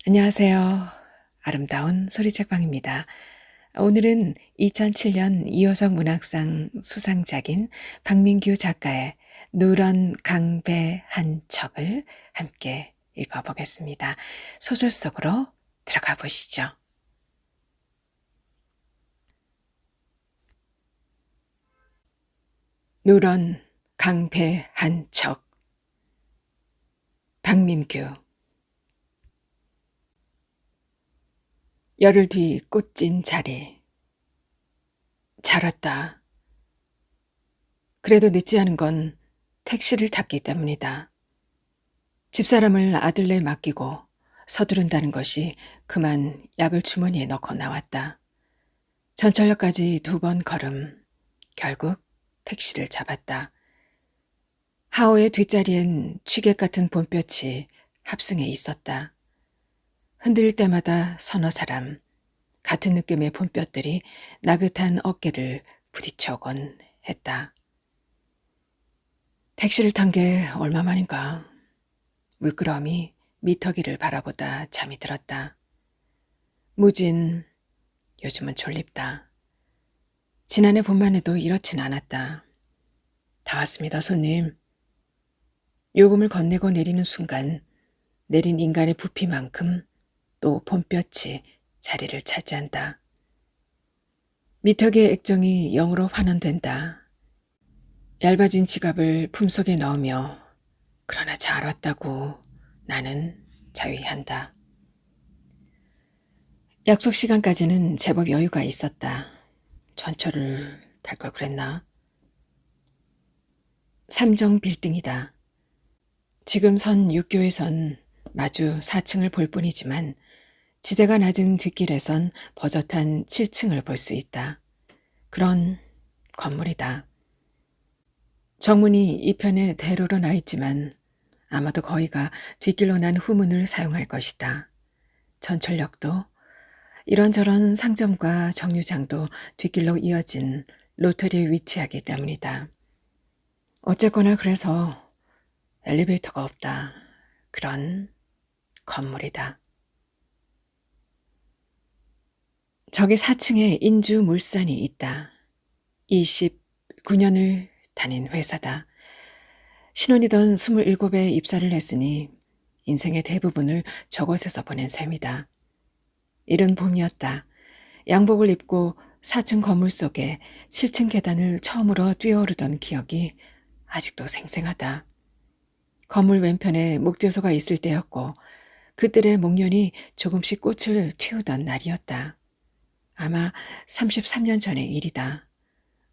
안녕하세요. 아름다운 소리책방입니다. 오늘은 2007년 이호석 문학상 수상작인 박민규 작가의 누런 강배 한 척을 함께 읽어보겠습니다. 소설 속으로 들어가 보시죠. 누런 강배 한 척. 박민규. 열흘 뒤 꽃진 자리. 잘 왔다. 그래도 늦지 않은 건 택시를 탔기 때문이다. 집사람을 아들네 맡기고 서두른다는 것이 그만 약을 주머니에 넣고 나왔다. 전철역까지 2번 걸음. 결국 택시를 잡았다. 하오의 뒷자리엔 취객 같은 봄볕이 합승해 있었다. 흔들릴 때마다 서너 사람, 같은 느낌의 봄볕들이 나긋한 어깨를 부딪혀오곤 했다. 택시를 탄 게 얼마만인가. 물끄러미 미터기를 바라보다 잠이 들었다. 무진, 요즘은 졸립다. 지난해 봄만 해도 이렇진 않았다. 다 왔습니다, 손님. 요금을 건네고 내리는 순간 내린 인간의 부피만큼 또 봄볕이 자리를 차지한다. 미터기의 액정이 0으로 환원된다. 얇아진 지갑을 품속에 넣으며 그러나 잘 왔다고 나는 자위한다. 약속 시간까지는 제법 여유가 있었다. 전철을 탈 걸 그랬나? 삼정 빌딩이다. 지금 선 육교에선 마주 4층을 볼 뿐이지만 지대가 낮은 뒷길에선 버젓한 7층을 볼 수 있다. 그런 건물이다. 정문이 이 편에 대로로 나 있지만 아마도 거의가 뒷길로 난 후문을 사용할 것이다. 전철역도 이런저런 상점과 정류장도 뒷길로 이어진 로터리에 위치하기 때문이다. 어쨌거나 그래서 엘리베이터가 없다. 그런 건물이다. 저기 4층에 인주물산이 있다. 29년을 다닌 회사다. 신혼이던 27에 입사를 했으니 인생의 대부분을 저곳에서 보낸 셈이다. 이른 봄이었다. 양복을 입고 4층 건물 속에 7층 계단을 처음으로 뛰어오르던 기억이 아직도 생생하다. 건물 왼편에 목재소가 있을 때였고 그들의 목련이 조금씩 꽃을 틔우던 날이었다. 아마 33년 전의 일이다.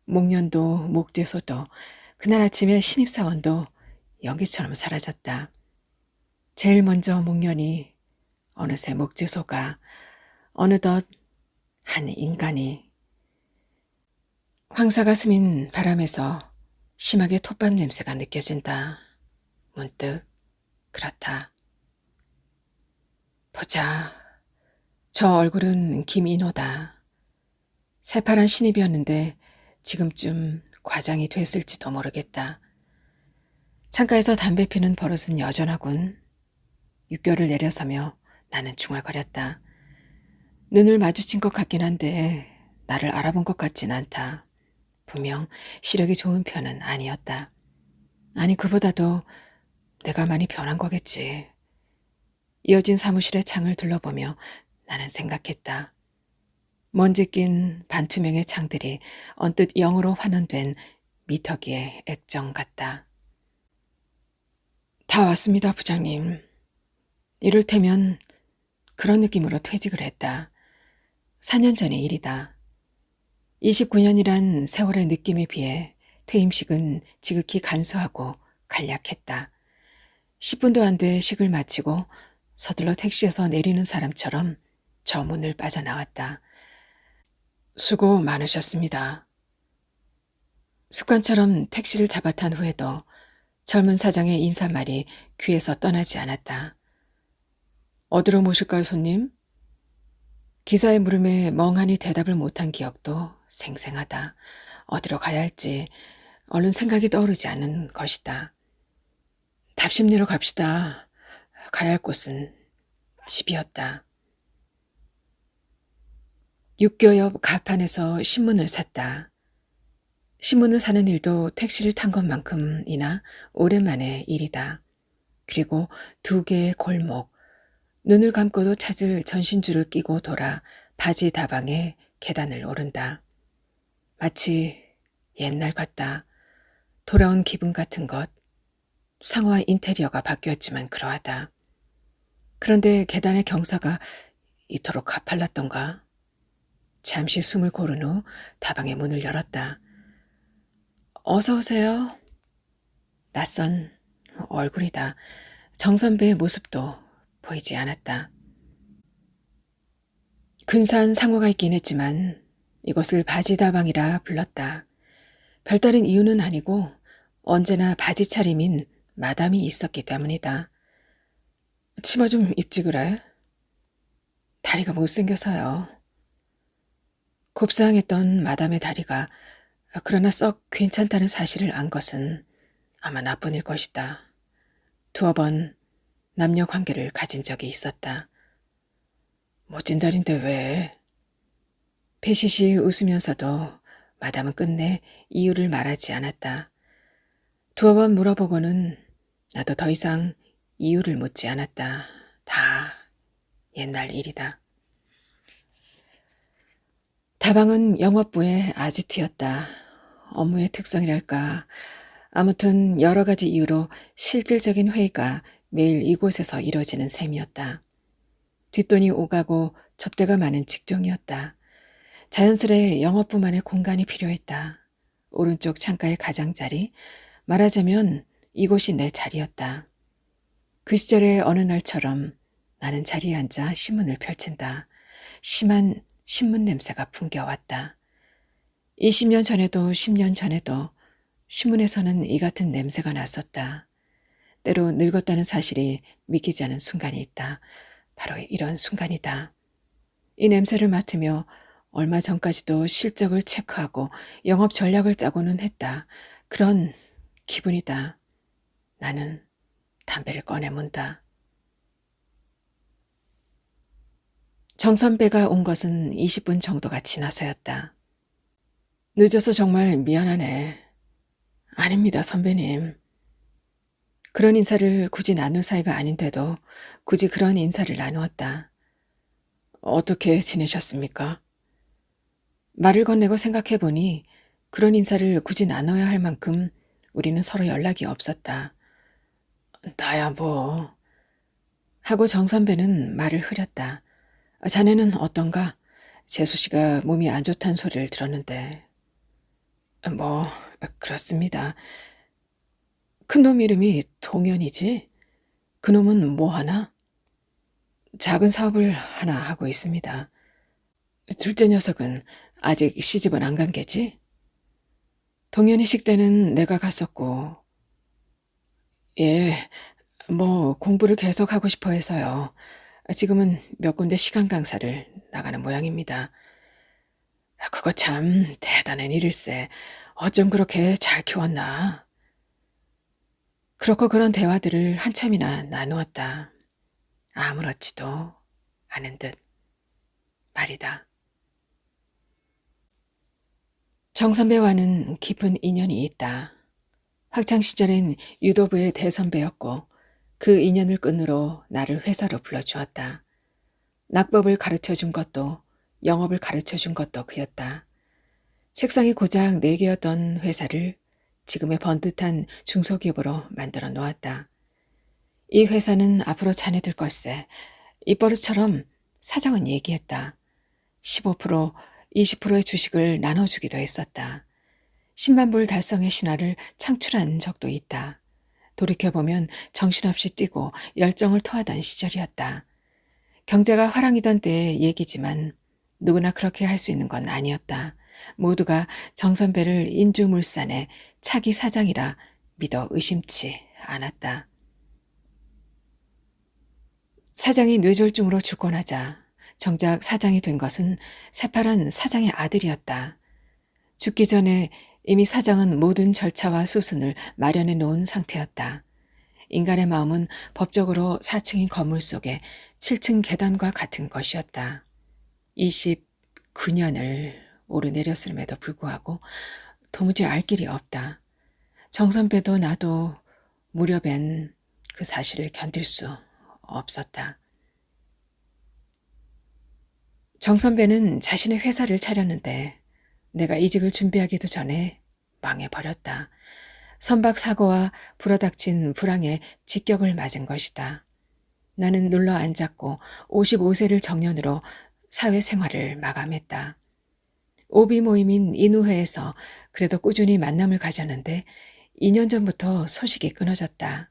목련도 목재소도 그날 아침에 신입사원도 연기처럼 사라졌다. 제일 먼저 목련이, 어느새 목재소가, 어느덧 한 인간이. 황사가 스민 바람에서 심하게 톱밥 냄새가 느껴진다. 문득 그렇다. 보자. 저 얼굴은 김인호다. 새파란 신입이었는데 지금쯤 과장이 됐을지도 모르겠다. 창가에서 담배 피는 버릇은 여전하군. 육교를 내려서며 나는 중얼거렸다. 눈을 마주친 것 같긴 한데 나를 알아본 것 같진 않다. 분명 시력이 좋은 편은 아니었다. 아니 그보다도 내가 많이 변한 거겠지. 이어진 사무실의 창을 둘러보며 나는 생각했다. 먼지 낀 반투명의 창들이 언뜻 0으로 환원된 미터기의 액정 같다. 다 왔습니다, 부장님. 이를테면 그런 느낌으로 퇴직을 했다. 4년 전의 일이다. 29년이란 세월의 느낌에 비해 퇴임식은 지극히 간소하고 간략했다. 10분도 안 돼 식을 마치고 서둘러 택시에서 내리는 사람처럼 저 문을 빠져나왔다. 수고 많으셨습니다. 습관처럼 택시를 잡아탄 후에도 젊은 사장의 인사말이 귀에서 떠나지 않았다. 어디로 모실까요, 손님? 기사의 물음에 멍하니 대답을 못한 기억도 생생하다. 어디로 가야 할지 얼른 생각이 떠오르지 않는 것이다. 답심리로 갑시다. 가야 할 곳은 집이었다. 육교 옆 가판에서 신문을 샀다. 신문을 사는 일도 택시를 탄 것만큼이나 오랜만의 일이다. 그리고 두 개의 골목, 눈을 감고도 찾을 전신줄을 끼고 돌아 바지 다방에 계단을 오른다. 마치 옛날 같다. 돌아온 기분 같은 것. 상호와 인테리어가 바뀌었지만 그러하다. 그런데 계단의 경사가 이토록 가팔랐던가. 잠시 숨을 고른 후 다방의 문을 열었다. 어서 오세요. 낯선 얼굴이다. 정 선배의 모습도 보이지 않았다. 근사한 상호가 있긴 했지만 이곳을 바지다방이라 불렀다. 별다른 이유는 아니고 언제나 바지 차림인 마담이 있었기 때문이다. 치마 좀 입지 그래? 다리가 못생겨서요. 곱상했던 마담의 다리가 그러나 썩 괜찮다는 사실을 안 것은 아마 나뿐일 것이다. 두어 번 남녀 관계를 가진 적이 있었다. 멋진 다리인데 왜? 배시시 웃으면서도 마담은 끝내 이유를 말하지 않았다. 두어 번 물어보고는 나도 더 이상 이유를 묻지 않았다. 다 옛날 일이다. 다방은 영업부의 아지트였다. 업무의 특성이랄까. 아무튼 여러 가지 이유로 실질적인 회의가 매일 이곳에서 이뤄지는 셈이었다. 뒷돈이 오가고 접대가 많은 직종이었다. 자연스레 영업부만의 공간이 필요했다. 오른쪽 창가의 가장자리, 말하자면 이곳이 내 자리였다. 그 시절의 어느 날처럼 나는 자리에 앉아 신문을 펼친다. 심한 신문 냄새가 풍겨왔다. 20년 전에도 10년 전에도 신문에서는 이 같은 냄새가 났었다. 때로 늙었다는 사실이 믿기지 않은 순간이 있다. 바로 이런 순간이다. 이 냄새를 맡으며 얼마 전까지도 실적을 체크하고 영업 전략을 짜고는 했다. 그런 기분이다. 나는 담배를 꺼내 문다. 정 선배가 온 것은 20분 정도가 지나서였다. 늦어서 정말 미안하네. 아닙니다, 선배님. 그런 인사를 굳이 나눌 사이가 아닌데도 굳이 그런 인사를 나누었다. 어떻게 지내셨습니까? 말을 건네고 생각해보니 그런 인사를 굳이 나눠야 할 만큼 우리는 서로 연락이 없었다. 나야 뭐. 하고 정 선배는 말을 흐렸다. 자네는 어떤가? 재수 씨가 몸이 안 좋다는 소리를 들었는데. 뭐 그렇습니다. 큰놈 이름이 동현이지? 그놈은 뭐 하나? 작은 사업을 하나 하고 있습니다. 둘째 녀석은 아직 시집은 안 간 게지? 동현이 식대는 내가 갔었고. 예, 뭐 공부를 계속하고 싶어 해서요. 지금은 몇 군데 시간 강사를 나가는 모양입니다. 그거 참 대단한 일일세. 어쩜 그렇게 잘 키웠나? 그렇고 그런 대화들을 한참이나 나누었다. 아무렇지도 않은 듯 말이다. 정 선배와는 깊은 인연이 있다. 학창시절엔 유도부의 대선배였고 그 인연을 끈으로 나를 회사로 불러주었다. 낙법을 가르쳐준 것도 영업을 가르쳐준 것도 그였다. 책상이 고작 4개였던 회사를 지금의 번듯한 중소기업으로 만들어 놓았다. 이 회사는 앞으로 자네들 걸세. 입버릇처럼 사장은 얘기했다. 15%, 20%의 주식을 나눠주기도 했었다. 10만 불 달성의 신화를 창출한 적도 있다. 돌이켜보면 정신없이 뛰고 열정을 토하던 시절이었다. 경제가 화랑이던 때의 얘기지만 누구나 그렇게 할 수 있는 건 아니었다. 모두가 정 선배를 인주물산의 차기 사장이라 믿어 의심치 않았다. 사장이 뇌졸중으로 죽고 나자 정작 사장이 된 것은 새파란 사장의 아들이었다. 죽기 전에 이미 사장은 모든 절차와 수순을 마련해 놓은 상태였다. 인간의 마음은 법적으로 4층인 건물 속에 7층 계단과 같은 것이었다. 29년을 오르내렸음에도 불구하고 도무지 알 길이 없다. 정 선배도 나도 무렵엔 그 사실을 견딜 수 없었다. 정 선배는 자신의 회사를 차렸는데 내가 이직을 준비하기도 전에 망해버렸다. 선박 사고와 불어닥친 불황에 직격을 맞은 것이다. 나는 눌러 앉았고 55세를 정년으로 사회생활을 마감했다. 오비 모임인 인우회에서 그래도 꾸준히 만남을 가졌는데 2년 전부터 소식이 끊어졌다.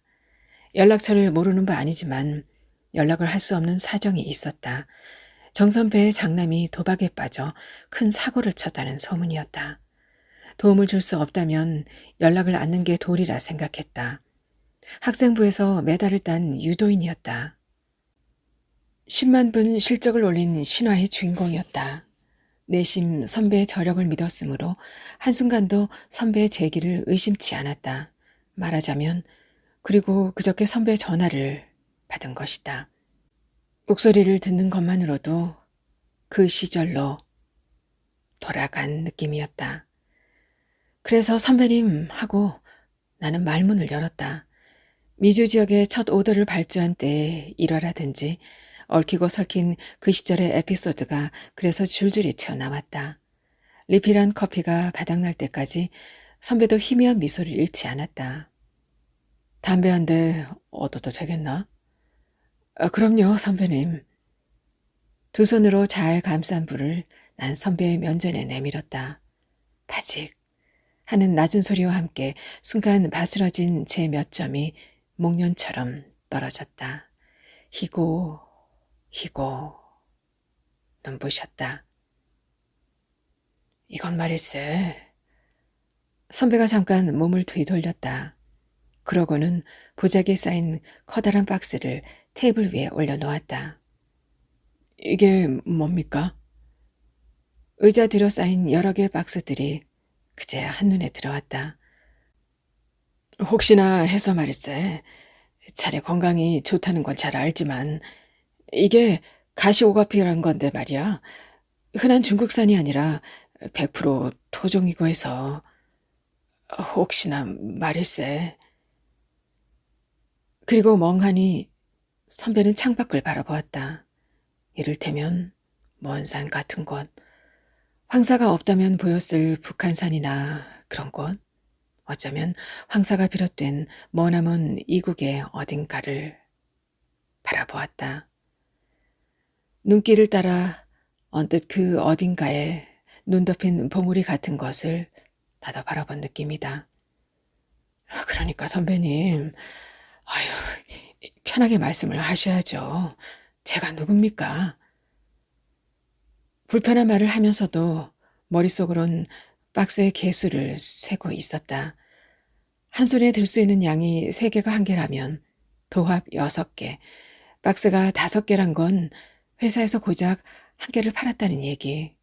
연락처를 모르는 바 아니지만 연락을 할 수 없는 사정이 있었다. 정 선배의 장남이 도박에 빠져 큰 사고를 쳤다는 소문이었다. 도움을 줄 수 없다면 연락을 않는 게 도리라 생각했다. 학생부에서 메달을 딴 유도인이었다. 10만 분 실적을 올린 신화의 주인공이었다. 내심 선배의 저력을 믿었으므로 한순간도 선배의 재기를 의심치 않았다. 말하자면 그리고 그저께 선배의 전화를 받은 것이다. 목소리를 듣는 것만으로도 그 시절로 돌아간 느낌이었다. 그래서 선배님 하고 나는 말문을 열었다. 미주 지역의 첫 오더를 발주한 때의 일화라든지 얽히고 설킨 그 시절의 에피소드가 그래서 줄줄이 튀어나왔다. 리필한 커피가 바닥날 때까지 선배도 희미한 미소를 잃지 않았다. 담배 한 대 얻어도 되겠나? 그럼요, 선배님. 두 손으로 잘 감싼 불을 난 선배의 면전에 내밀었다. 파직 하는 낮은 소리와 함께 순간 바스러진 제 몇 점이 목련처럼 떨어졌다. 희고 눈부셨다. 이건 말일세. 선배가 잠깐 몸을 뒤돌렸다. 그러고는 보자기에 쌓인 커다란 박스를 테이블 위에 올려놓았다. 이게 뭡니까? 의자 뒤로 쌓인 여러 개의 박스들이 그제야 한눈에 들어왔다. 혹시나 해서 말일세. 자네 건강이 좋다는 건 잘 알지만 이게 가시오가피라는 건데 말이야. 흔한 중국산이 아니라 100% 토종이고 해서 혹시나 말일세. 그리고 멍하니 선배는 창밖을 바라보았다. 이를테면 먼 산 같은 곳, 황사가 없다면 보였을 북한산이나 그런 곳, 어쩌면 황사가 비롯된 머나먼 이국의 어딘가를 바라보았다. 눈길을 따라 언뜻 그 어딘가에 눈 덮인 봉우리 같은 것을 나도 바라본 느낌이다. 그러니까 선배님, 아유, 편하게 말씀을 하셔야죠. 제가 누굽니까? 불편한 말을 하면서도 머릿속으론 박스의 개수를 세고 있었다. 한 손에 들 수 있는 양이 3개가 한개라면 도합 6개, 박스가 5개란 건 회사에서 고작 1개를 팔았다는 얘기.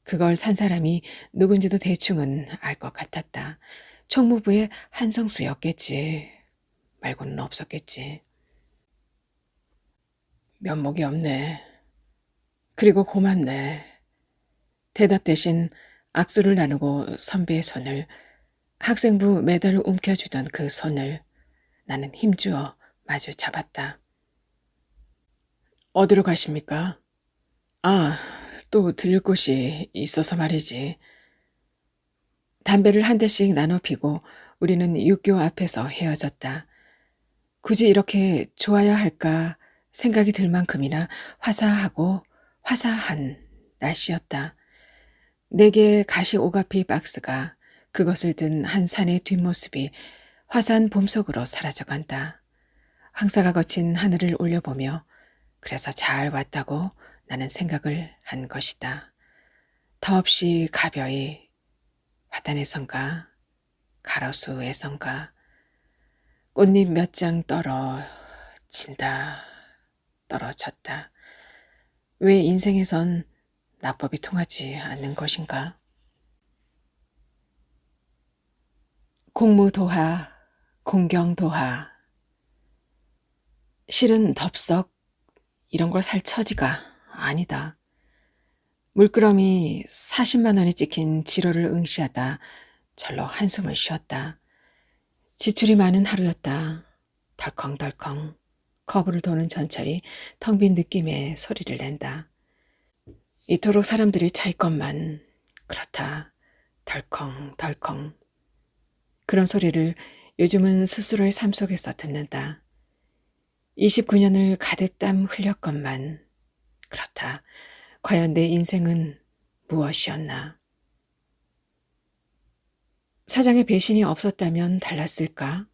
그걸 산 사람이 누군지도 대충은 알 것 같았다. 총무부의 한성수였겠지. 말고는 없었겠지. 면목이 없네. 그리고 고맙네. 대답 대신 악수를 나누고 선배의 손을, 학생부 메달을 움켜쥐던 그 손을 나는 힘주어 마주 잡았다. 어디로 가십니까? 아, 또 들릴 곳이 있어서 말이지. 담배를 한 대씩 나눠 피고 우리는 육교 앞에서 헤어졌다. 굳이 이렇게 좋아야 할까 생각이 들 만큼이나 화사하고 화사한 날씨였다. 4개의 가시 오가피 박스가 그것을 든 한 산의 뒷모습이 화사한 봄 속으로 사라져간다. 황사가 거친 하늘을 올려보며 그래서 잘 왔다고 나는 생각을 한 것이다. 더없이 가벼이 화단에선가 가로수에선가 꽃잎 몇 장 떨어진다. 떨어졌다. 왜 인생에선 낙법이 통하지 않는 것인가? 공무도하, 공경도하, 실은 덥석 이런 걸 살 처지가 아니다. 물끄러미 40만 원이 찍힌 지로를 응시하다 절로 한숨을 쉬었다. 지출이 많은 하루였다. 덜컹덜컹 거부를 도는 전철이 텅 빈 느낌의 소리를 낸다. 이토록 사람들이 차 있건만 그렇다. 덜컹덜컹. 그런 소리를 요즘은 스스로의 삶 속에서 듣는다. 29년을 가득 땀 흘렸건만 그렇다. 과연 내 인생은 무엇이었나? 사장의 배신이 없었다면 달랐을까?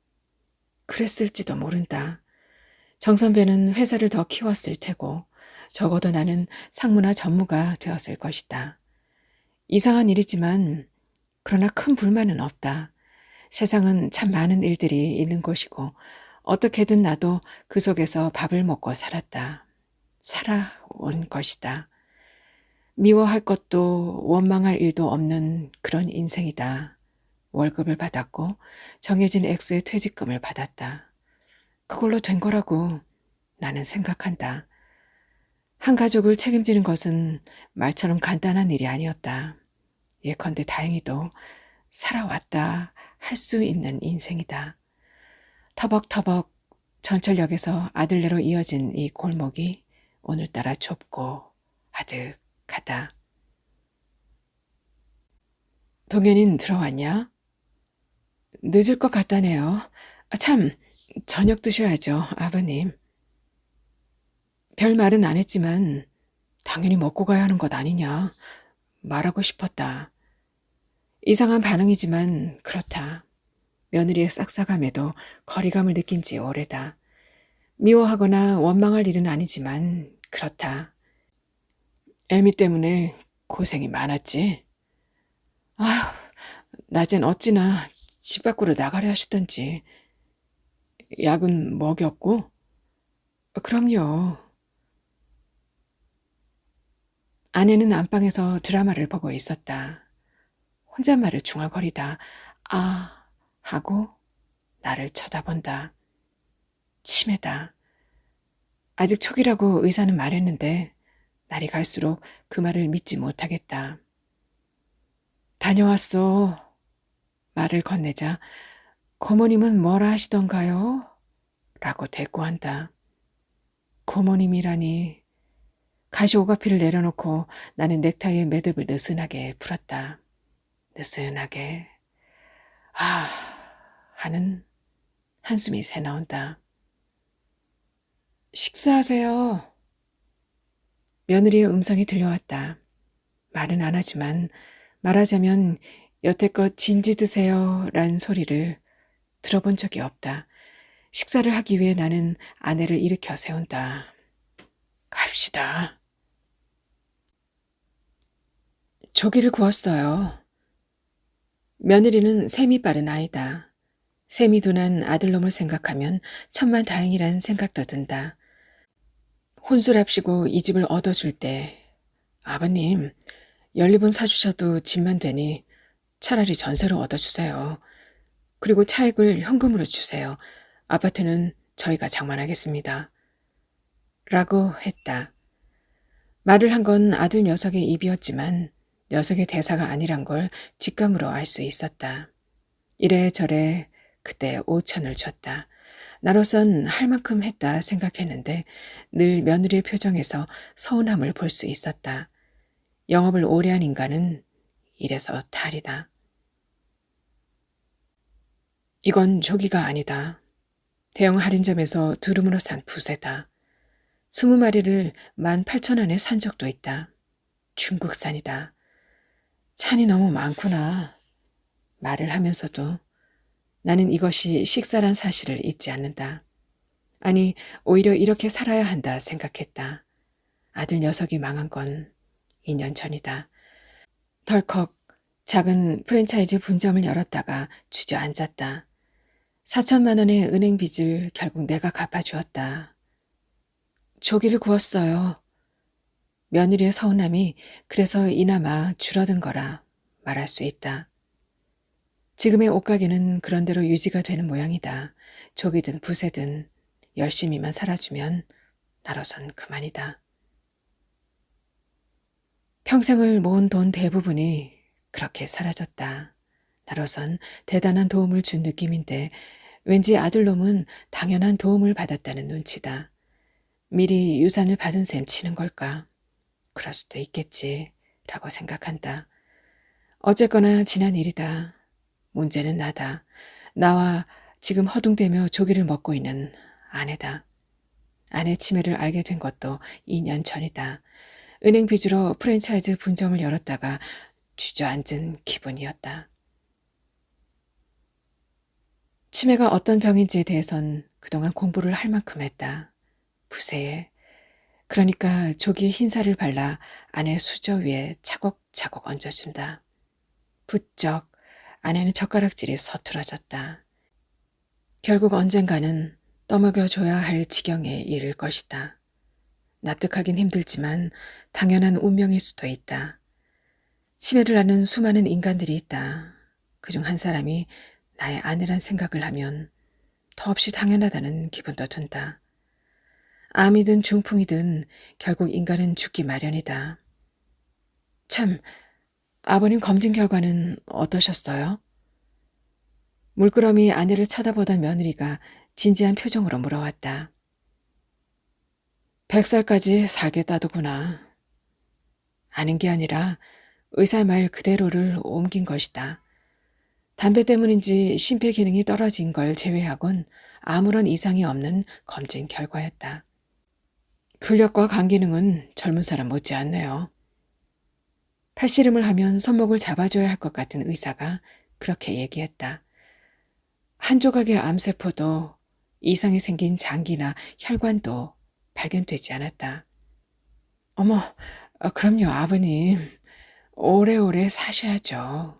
그랬을지도 모른다. 정 선배는 회사를 더 키웠을 테고 적어도 나는 상무나 전무가 되었을 것이다. 이상한 일이지만 그러나 큰 불만은 없다. 세상은 참 많은 일들이 있는 곳이고 어떻게든 나도 그 속에서 밥을 먹고 살았다. 살아온 것이다. 미워할 것도 원망할 일도 없는 그런 인생이다. 월급을 받았고 정해진 액수의 퇴직금을 받았다. 그걸로 된 거라고 나는 생각한다. 한 가족을 책임지는 것은 말처럼 간단한 일이 아니었다. 예컨대 다행히도 살아왔다 할 수 있는 인생이다. 터벅터벅 전철역에서 아들네로 이어진 이 골목이 오늘따라 좁고 아득하다. 동현인 들어왔냐? 늦을 것 같다네요. 참, 저녁 드셔야죠, 아버님. 별 말은 안 했지만 당연히 먹고 가야 하는 것 아니냐 말하고 싶었다. 이상한 반응이지만 그렇다. 며느리의 싹싹함에도 거리감을 느낀 지 오래다. 미워하거나 원망할 일은 아니지만 그렇다. 애미 때문에 고생이 많았지. 아휴, 낮엔 어찌나 집 밖으로 나가려 하시던지. 약은 먹였고? 그럼요. 아내는 안방에서 드라마를 보고 있었다. 혼잣말을 중얼거리다 아 하고 나를 쳐다본다. 치매다. 아직 초기라고 의사는 말했는데 날이 갈수록 그 말을 믿지 못하겠다. 다녀왔소. 말을 건네자 고모님은 뭐라 하시던가요? 라고 대꾸한다. 고모님이라니. 가시오가피를 내려놓고 나는 넥타이의 매듭을 느슨하게 풀었다. 느슨하게. 아 하는 한숨이 새 나온다. 식사하세요. 며느리의 음성이 들려왔다. 말은 안 하지만 말하자면 여태껏 진지 드세요 란 소리를 들어본 적이 없다. 식사를 하기 위해 나는 아내를 일으켜 세운다. 갑시다. 조기를 구웠어요. 며느리는 셈이 빠른 아이다. 셈이 둔한 아들놈을 생각하면 천만다행이란 생각도 든다. 혼술합시고 이 집을 얻어줄 때 아버님 연립은 사주셔도 집만 되니 차라리 전세로 얻어주세요. 그리고 차익을 현금으로 주세요. 아파트는 저희가 장만하겠습니다. 라고 했다. 말을 한 건 아들 녀석의 입이었지만 녀석의 대사가 아니란 걸 직감으로 알 수 있었다. 이래저래 그때 5천을 줬다. 나로선 할 만큼 했다 생각했는데 늘 며느리의 표정에서 서운함을 볼 수 있었다. 영업을 오래 한 인간은 이래서 탈이다. 이건 조기가 아니다. 대형 할인점에서 두rum으로 산 부세다. 20마리를 18,000원에 산 적도 있다. 중국산이다. 찬이 너무 많구나. 말을 하면서도 나는 이것이 식사란 사실을 잊지 않는다. 아니, 오히려 이렇게 살아야 한다 생각했다. 아들 녀석이 망한 건 2년 전이다. 덜컥 작은 프랜차이즈 분점을 열었다가 주저앉았다. 4천만 원의 은행 빚을 결국 내가 갚아주었다. 조기를 구웠어요. 며느리의 서운함이 그래서 이나마 줄어든 거라 말할 수 있다. 지금의 옷가게는 그런대로 유지가 되는 모양이다. 조기든 부세든 열심히만 살아주면 나로선 그만이다. 평생을 모은 돈 대부분이 그렇게 사라졌다. 나로선 대단한 도움을 준 느낌인데 왠지 아들놈은 당연한 도움을 받았다는 눈치다. 미리 유산을 받은 셈 치는 걸까? 그럴 수도 있겠지. 라고 생각한다. 어쨌거나 지난 일이다. 문제는 나다. 나와 지금 허둥대며 조기를 먹고 있는 아내다. 아내 치매를 알게 된 것도 2년 전이다. 은행 빚으로 프랜차이즈 분점을 열었다가 주저앉은 기분이었다. 치매가 어떤 병인지에 대해선 그동안 공부를 할 만큼 했다. 부세에. 그러니까 조기 흰살을 발라 아내 수저 위에 차곡차곡 얹어준다. 부쩍 아내는 젓가락질이 서툴어졌다. 결국 언젠가는 떠먹여줘야 할 지경에 이를 것이다. 납득하긴 힘들지만 당연한 운명일 수도 있다. 치매를 앓는 수많은 인간들이 있다. 그중 한 사람이 나의 아내란 생각을 하면 더없이 당연하다는 기분도 든다. 암이든 중풍이든 결국 인간은 죽기 마련이다. 참, 아버님 검진 결과는 어떠셨어요? 물끄러미 아내를 쳐다보던 며느리가 진지한 표정으로 물어왔다. 100살까지 살겠다더구나. 아는 게 아니라 의사 말 그대로를 옮긴 것이다. 담배 때문인지 심폐기능이 떨어진 걸 제외하곤 아무런 이상이 없는 검진 결과였다. 근력과 간 기능은 젊은 사람 못지않네요. 팔씨름을 하면 손목을 잡아줘야 할 것 같은 의사가 그렇게 얘기했다. 한 조각의 암세포도 이상이 생긴 장기나 혈관도 발견되지 않았다. 어머, 그럼요, 아버님. 오래오래 사셔야죠.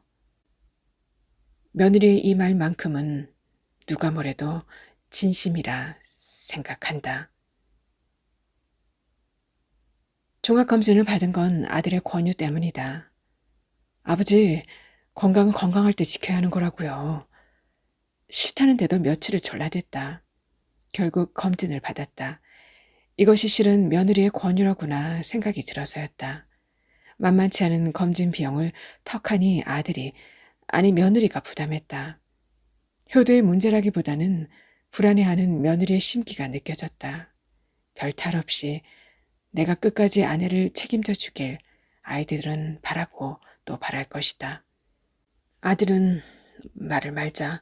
며느리의 이 말만큼은 누가 뭐래도 진심이라 생각한다. 종합검진을 받은 건 아들의 권유 때문이다. 아버지, 건강은 건강할 때 지켜야 하는 거라고요. 싫다는데도 며칠을 졸라댔다. 결국 검진을 받았다. 이것이 실은 며느리의 권유라구나 생각이 들어서였다. 만만치 않은 검진 비용을 턱하니 아들이, 아니 며느리가 부담했다. 효도의 문제라기보다는 불안해하는 며느리의 심기가 느껴졌다. 별 탈 없이 내가 끝까지 아내를 책임져 주길 아이들은 바라고 또 바랄 것이다. 아들은 말을 말자.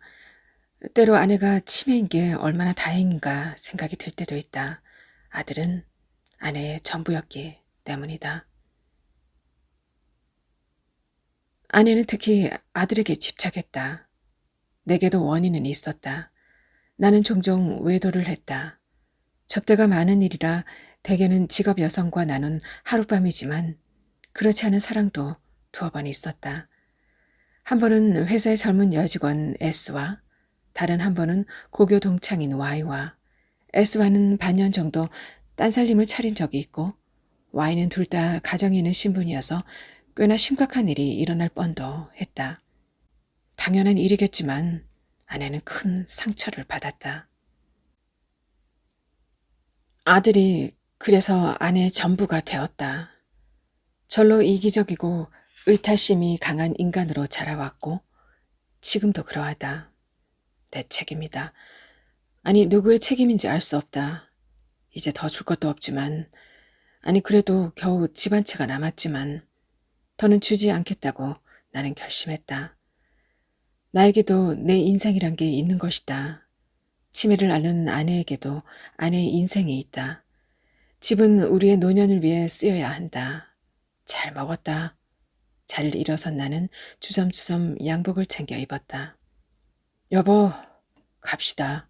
때로 아내가 치매인 게 얼마나 다행인가 생각이 들 때도 있다. 아들은 아내의 전부였기 때문이다. 아내는 특히 아들에게 집착했다. 내게도 원인은 있었다. 나는 종종 외도를 했다. 접대가 많은 일이라 대개는 직업 여성과 나눈 하룻밤이지만 그렇지 않은 사랑도 두어 번 있었다. 한 번은 회사의 젊은 여직원 S와 다른 한 번은 고교 동창인 Y와 S와는 반년 정도 딴살림을 차린 적이 있고 Y는 둘 다 가정이 있는 신분이어서 꽤나 심각한 일이 일어날 뻔도 했다. 당연한 일이겠지만 아내는 큰 상처를 받았다. 아들이 그래서 아내의 전부가 되었다. 절로 이기적이고 의탈심이 강한 인간으로 자라왔고 지금도 그러하다. 내 책임이다. 아니 누구의 책임인지 알 수 없다. 이제 더 줄 것도 없지만 아니 그래도 겨우 집 한 채가 남았지만 더는 주지 않겠다고 나는 결심했다. 나에게도 내 인생이란 게 있는 것이다. 치매를 앓는 아내에게도 아내의 인생이 있다. 집은 우리의 노년을 위해 쓰여야 한다. 잘 먹었다. 자리를 일어선 나는 주섬주섬 양복을 챙겨 입었다. 여보, 갑시다.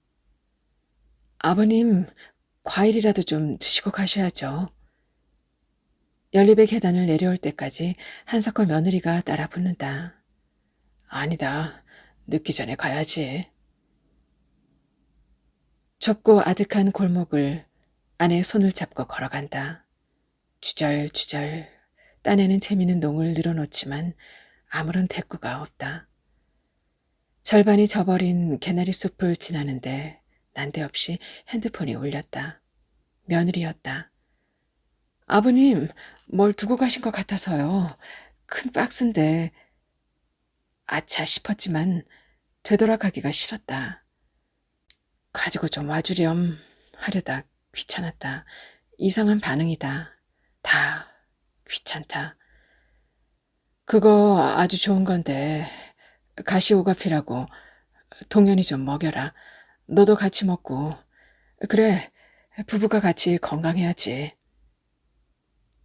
아버님, 과일이라도 좀 드시고 가셔야죠. 연립의 계단을 내려올 때까지 한석호 며느리가 따라 붙는다. 아니다. 늦기 전에 가야지. 좁고 아득한 골목을 아내의 손을 잡고 걸어간다. 주절주절 딴에는 재미있는 농을 늘어놓지만 아무런 대꾸가 없다. 절반이 져버린 개나리 숲을 지나는데 난데없이 핸드폰이 울렸다. 며느리였다. 아버님, 뭘 두고 가신 것 같아서요. 큰 박스인데 아차 싶었지만 되돌아가기가 싫었다. 가지고 좀 와주렴 하려다 귀찮았다. 이상한 반응이다. 다 귀찮다. 그거 아주 좋은 건데 가시오가피라고 동현이 좀 먹여라. 너도 같이 먹고. 그래, 부부가 같이 건강해야지.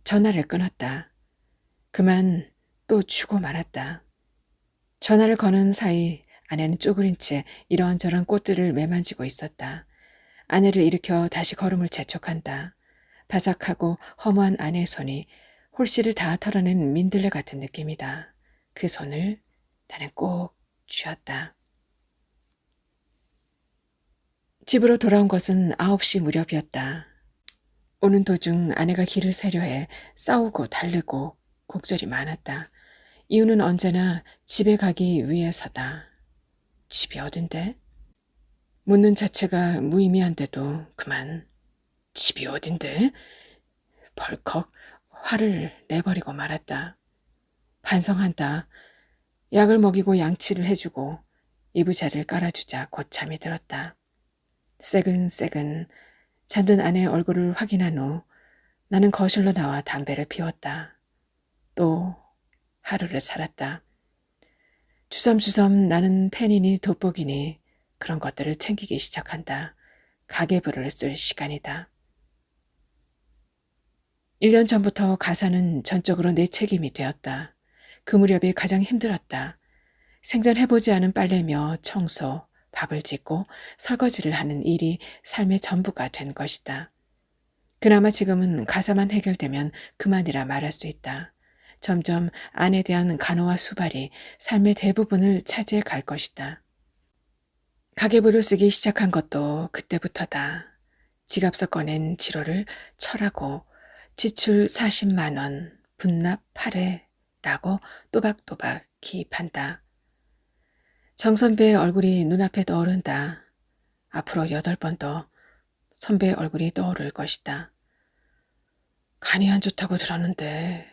전화를 끊었다. 그만 또 주고 말았다. 전화를 거는 사이 아내는 쪼그린 채 이런저런 꽃들을 매만지고 있었다. 아내를 일으켜 다시 걸음을 재촉한다. 바삭하고 허무한 아내의 손이 홀씨를 다 털어낸 민들레 같은 느낌이다. 그 손을 나는 꼭 쥐었다. 집으로 돌아온 것은 9시 무렵이었다. 오는 도중 아내가 길을 세려 해 싸우고 달래고 곡절이 많았다. 이유는 언제나 집에 가기 위해서다. 집이 어딘데? 묻는 자체가 무의미한데도 그만. 집이 어딘데? 벌컥 화를 내버리고 말았다. 반성한다. 약을 먹이고 양치를 해주고 이부자리를 깔아주자 곧 잠이 들었다. 새근새근 잠든 아내의 얼굴을 확인한 후 나는 거실로 나와 담배를 피웠다. 또 하루를 살았다. 주섬주섬 나는 펜이니 돋보기니 그런 것들을 챙기기 시작한다. 가계부를 쓸 시간이다. 1년 전부터 가사는 전적으로 내 책임이 되었다. 그 무렵이 가장 힘들었다. 생전해보지 않은 빨래며 청소, 밥을 짓고 설거지를 하는 일이 삶의 전부가 된 것이다. 그나마 지금은 가사만 해결되면 그만이라 말할 수 있다. 점점 아내에 대한 간호와 수발이 삶의 대부분을 차지해 갈 것이다. 가계부를 쓰기 시작한 것도 그때부터다. 지갑서 꺼낸 지로를 철하고 지출 40만 원, 분납 8회라고 또박또박 기입한다. 정 선배의 얼굴이 눈앞에 떠오른다. 앞으로 8번 더 선배의 얼굴이 떠오를 것이다. 간이 안 좋다고 들었는데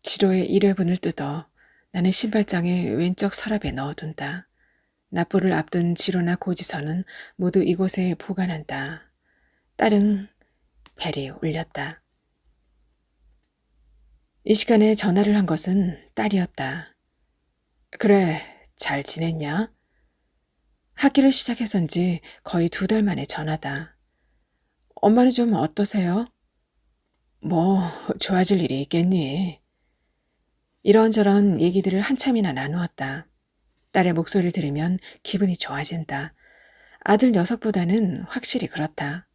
지로의 1회분을 뜯어 나는 신발장의 왼쪽 서랍에 넣어둔다. 납부를 앞둔 지로나 고지서는 모두 이곳에 보관한다. 딸은 벨이 울렸다. 이 시간에 전화를 한 것은 딸이었다. 그래, 잘 지냈냐? 학기를 시작해서인지 거의 2달 만에 전화다. 엄마는 좀 어떠세요? 뭐 좋아질 일이 있겠니? 이런저런 얘기들을 한참이나 나누었다. 딸의 목소리를 들으면 기분이 좋아진다. 아들 녀석보다는 확실히 그렇다.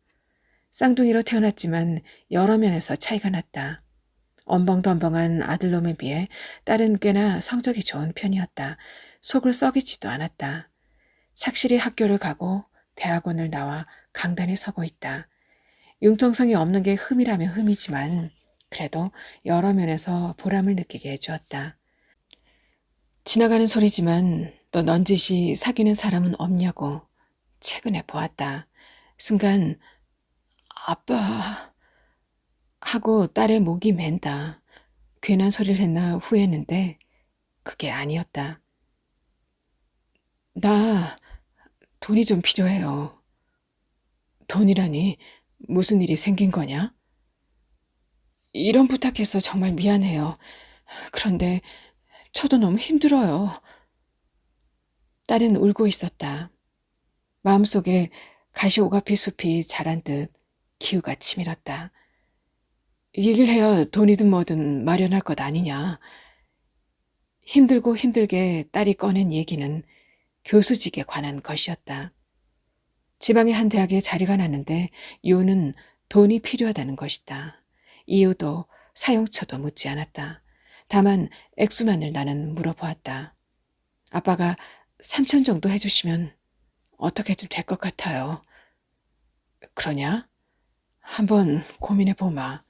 쌍둥이로 태어났지만 여러 면에서 차이가 났다. 엄벙덤벙한 아들놈에 비해 딸은 꽤나 성적이 좋은 편이었다. 속을 썩이지도 않았다. 착실히 학교를 가고 대학원을 나와 강단에 서고 있다. 융통성이 없는 게 흠이라면 흠이지만 그래도 여러 면에서 보람을 느끼게 해주었다. 지나가는 소리지만 또 넌지시 사귀는 사람은 없냐고 최근에 보았다. 순간 아빠 하고 딸의 목이 맨다. 괜한 소리를 했나 후회했는데 그게 아니었다. 나 돈이 좀 필요해요. 돈이라니 무슨 일이 생긴 거냐? 이런 부탁해서 정말 미안해요. 그런데 저도 너무 힘들어요. 딸은 울고 있었다. 마음속에 가시오가피 숲이 자란 듯 기우가 치밀었다. 얘기를 해야 돈이든 뭐든 마련할 것 아니냐. 힘들고 힘들게 딸이 꺼낸 얘기는 교수직에 관한 것이었다. 지방의 한 대학에 자리가 났는데 이유는 돈이 필요하다는 것이다. 이유도 사용처도 묻지 않았다. 다만 액수만을 나는 물어보았다. 아빠가 3천 정도 해주시면 어떻게든 될 것 같아요. 그러냐? 한번 고민해 보마.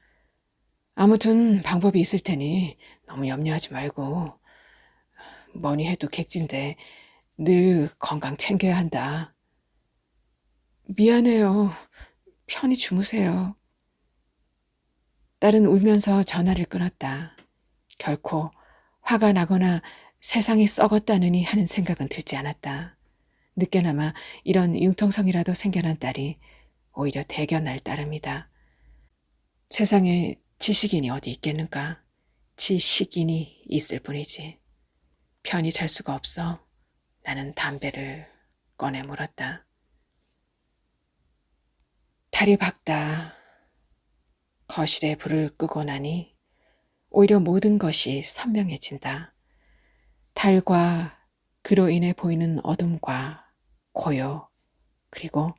아무튼 방법이 있을 테니 너무 염려하지 말고. 뭐니 해도 객진데 늘 건강 챙겨야 한다. 미안해요. 편히 주무세요. 딸은 울면서 전화를 끊었다. 결코 화가 나거나 세상이 썩었다느니 하는 생각은 들지 않았다. 늦게나마 이런 융통성이라도 생겨난 딸이 오히려 대견할 따름이다. 세상에 지식인이 어디 있겠는가? 지식인이 있을 뿐이지. 편히 잘 수가 없어. 나는 담배를 꺼내 물었다. 달이 밝다. 거실에 불을 끄고 나니 오히려 모든 것이 선명해진다. 달과 그로 인해 보이는 어둠과 고요, 그리고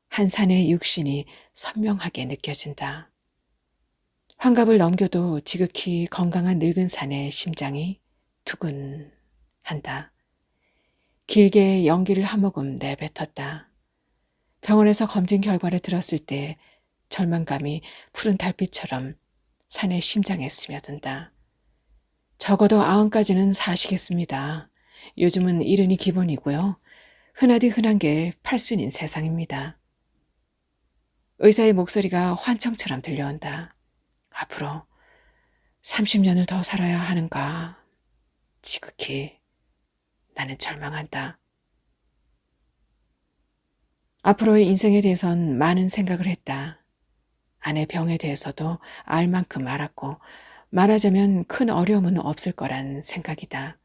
한산의 육신이 선명하게 느껴진다. 환갑을 넘겨도 지극히 건강한 늙은 산의 심장이 두근한다. 길게 연기를 한 모금 내뱉었다. 병원에서 검진 결과를 들었을 때 절망감이 푸른 달빛처럼 산의 심장에 스며든다. 적어도 90까지는 사시겠습니다. 요즘은 이른이 기본이고요. 흔하디 흔한 게 팔순인 세상입니다. 의사의 목소리가 환청처럼 들려온다. 앞으로 30년을 더 살아야 하는가. 지극히 나는 절망한다. 앞으로의 인생에 대해선 많은 생각을 했다. 아내 병에 대해서도 알 만큼 알았고 말하자면 큰 어려움은 없을 거란 생각이다.